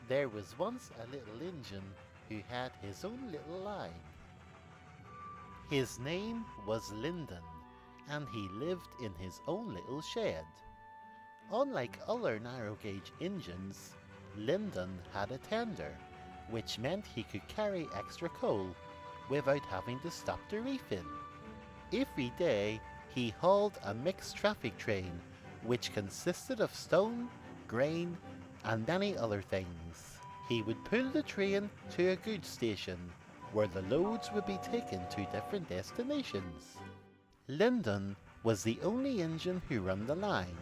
There was once a little Injun who had his own little line. His name was Lyndon, and he lived in his own little shed. Unlike other narrow gauge Injuns, Lyndon had a tender, which meant he could carry extra coal without having to stop to refill. Every day he hauled a mixed traffic train which consisted of stone, grain, and many other things. He would pull the train to a goods station where the loads would be taken to different destinations. Lyndon was the only engine who ran the line.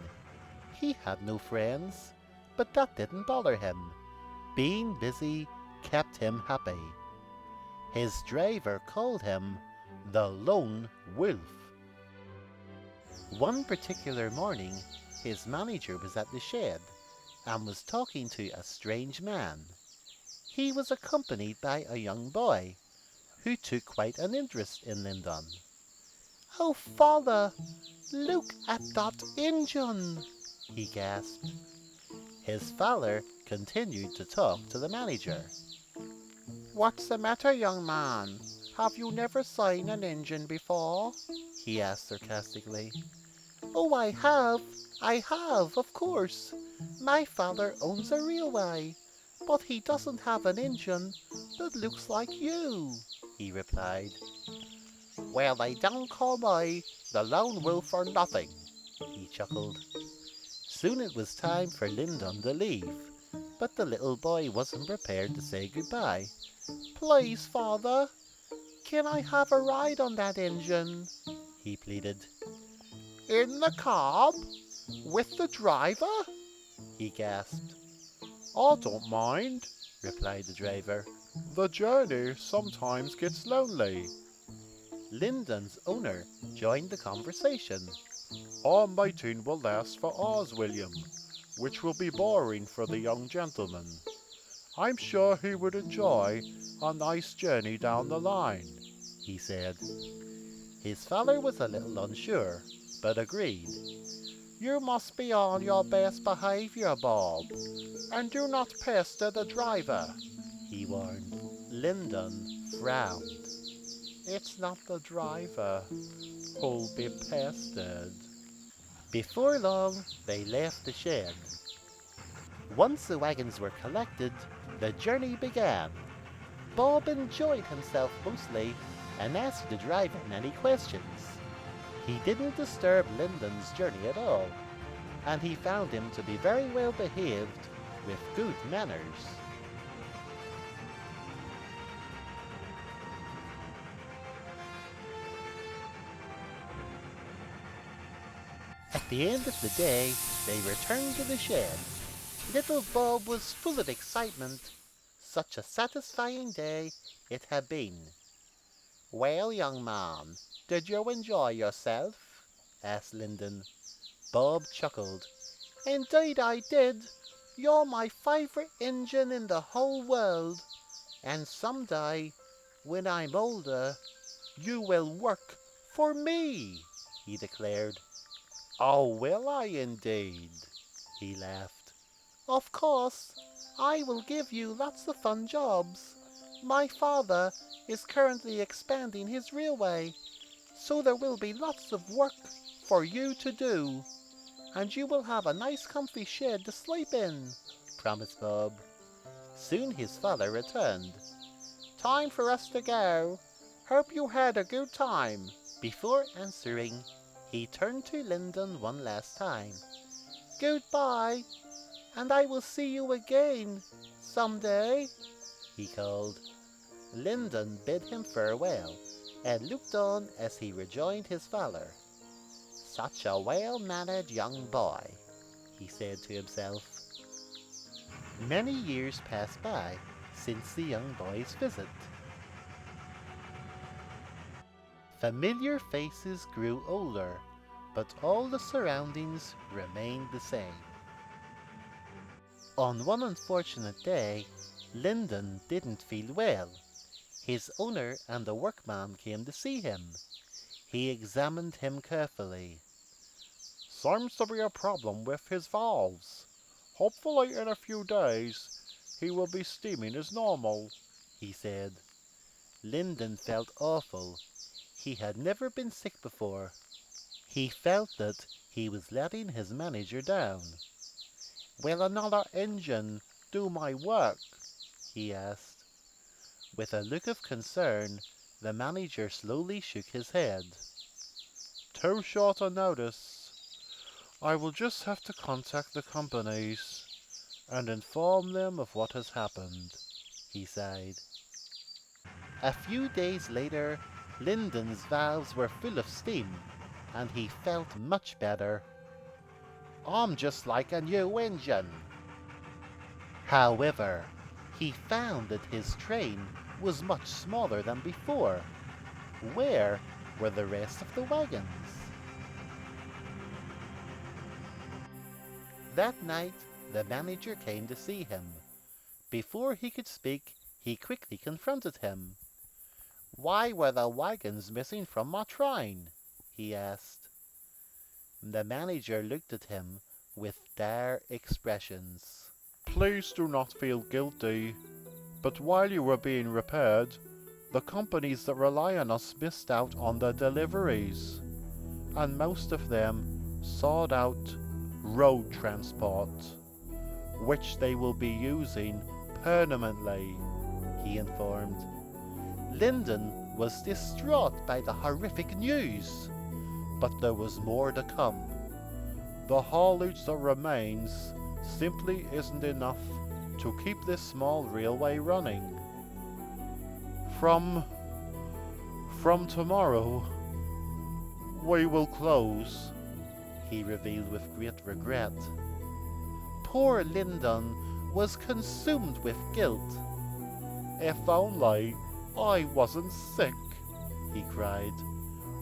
He had no friends, but that didn't bother him. Being busy kept him happy. His driver called him the Lone Wolf. One particular morning, his manager was at the shed and was talking to a strange man. He was accompanied by a young boy who took quite an interest in Lyndon. "Oh, father, look at that engine!" he gasped. His father continued to talk to the manager. "What's the matter, young man? Have you never seen an engine before?" he asked sarcastically. "Oh, I have, of course. My father owns a railway, but he doesn't have an engine that looks like you," he replied. "Well, they don't call me the Lone Wolf for nothing," he chuckled. Soon it was time for Lyndon to leave, but the little boy wasn't prepared to say goodbye. "Please, father, can I have a ride on that engine?" he pleaded. "In the cab? With the driver?" he gasped. "I don't mind," replied the driver. "The journey sometimes gets lonely." Lyndon's owner joined the conversation. "Our meeting will last for hours, William, which will be boring for the young gentleman. I'm sure he would enjoy a nice journey down the line," he said. His father was a little unsure, but agreed. "You must be on your best behavior, Bob, and do not pester the driver," he warned. Lyndon frowned. "It's not the driver who'll be pestered." Before long, they left the shed. Once the wagons were collected, the journey began. Bob enjoyed himself mostly and asked the driver many questions. He didn't disturb Lyndon's journey at all, and he found him to be very well behaved with good manners. At the end of the day, they returned to the shed. Little Bob was full of excitement. Such a satisfying day it had been. "Well, young man, did you enjoy yourself?" asked Lyndon. Bob chuckled. "Indeed I did. You're my favourite engine in the whole world. And some day, when I'm older, you will work for me," he declared. "Oh, will I indeed?" he laughed. "Of course, I will give you lots of fun jobs. My father is currently expanding his railway, so there will be lots of work for you to do. And you will have a nice comfy shed to sleep in," promised Bob. Soon his father returned. "Time for us to go. Hope you had a good time." Before answering, he turned to Lyndon one last time. "Goodbye, and I will see you again someday," he called. Lyndon bid him farewell and looked on as he rejoined his father. "Such a well-mannered young boy," he said to himself. Many years passed by since the young boy's visit. Familiar faces grew older, but all the surroundings remained the same. On one unfortunate day, Lyndon didn't feel well. His owner and the workman came to see him. He examined him carefully. "Seems to be a problem with his valves. Hopefully in a few days he will be steaming as normal, he said. Lyndon felt awful. He had never been sick before. He felt that he was letting his manager down. Will another engine do my work? He asked. With a look of concern, the manager slowly shook his head. Too short a notice. I will just have to contact the companies and inform them of what has happened, he sighed. A few days later, Lyndon's valves were full of steam, and he felt much better. I'm just like a new engine. However, he found that his train was much smaller than before. Where were the rest of the wagons? That night, the manager came to see him. Before he could speak, he quickly confronted him. Why were the wagons missing from my train? He asked. The manager looked at him with dire expressions. Please do not feel guilty, but while you were being repaired, the companies that rely on us missed out on their deliveries, and most of them sought out road transport, which they will be using permanently, he informed. Lyndon was distraught by the horrific news, but there was more to come. The haulage that remains simply isn't enough to keep this small railway running. From tomorrow, we will close, he revealed with great regret. Poor Lyndon was consumed with guilt. If only I wasn't sick, he cried.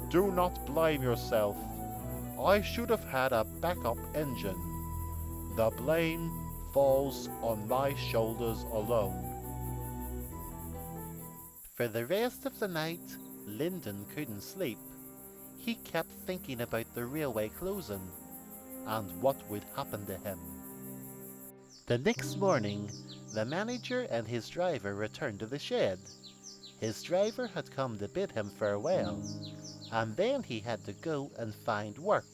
Do not blame yourself. I should have had a backup engine. The blame falls on my shoulders alone. For the rest of the night, Lyndon couldn't sleep. He kept thinking about the railway closing and what would happen to him. The next morning, the manager and his driver returned to the shed. His driver had come to bid him farewell, and then he had to go and find work.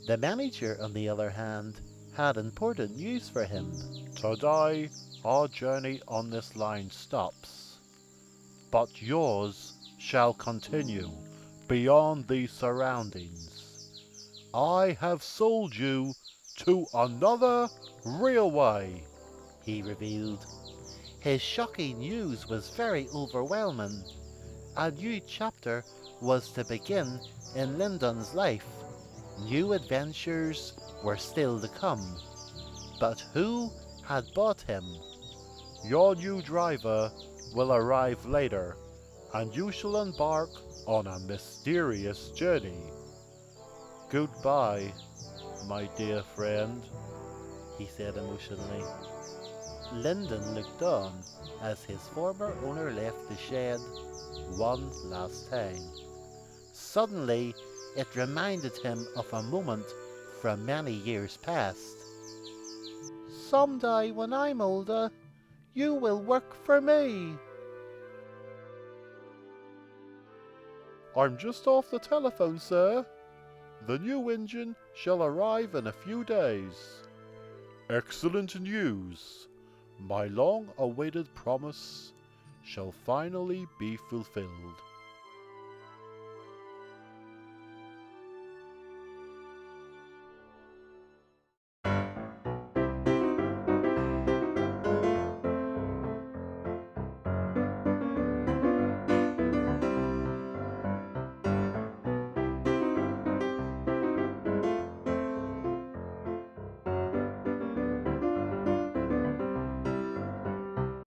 The manager, on the other hand, had important news for him. Today, our journey on this line stops, but yours shall continue beyond these surroundings. I have sold you to another railway, he revealed. His shocking news was very overwhelming. A new chapter was to begin in Lyndon's life. New adventures were still to come. But who had bought him? Your new driver will arrive later, and you shall embark on a mysterious journey. Goodbye, my dear friend, he said emotionally. Lyndon looked on as his former owner left the shed one last time. Suddenly, it reminded him of a moment from many years past. Someday when I'm older, you will work for me. I'm just off the telephone, sir. The new engine shall arrive in a few days. Excellent news. My long-awaited promise shall finally be fulfilled.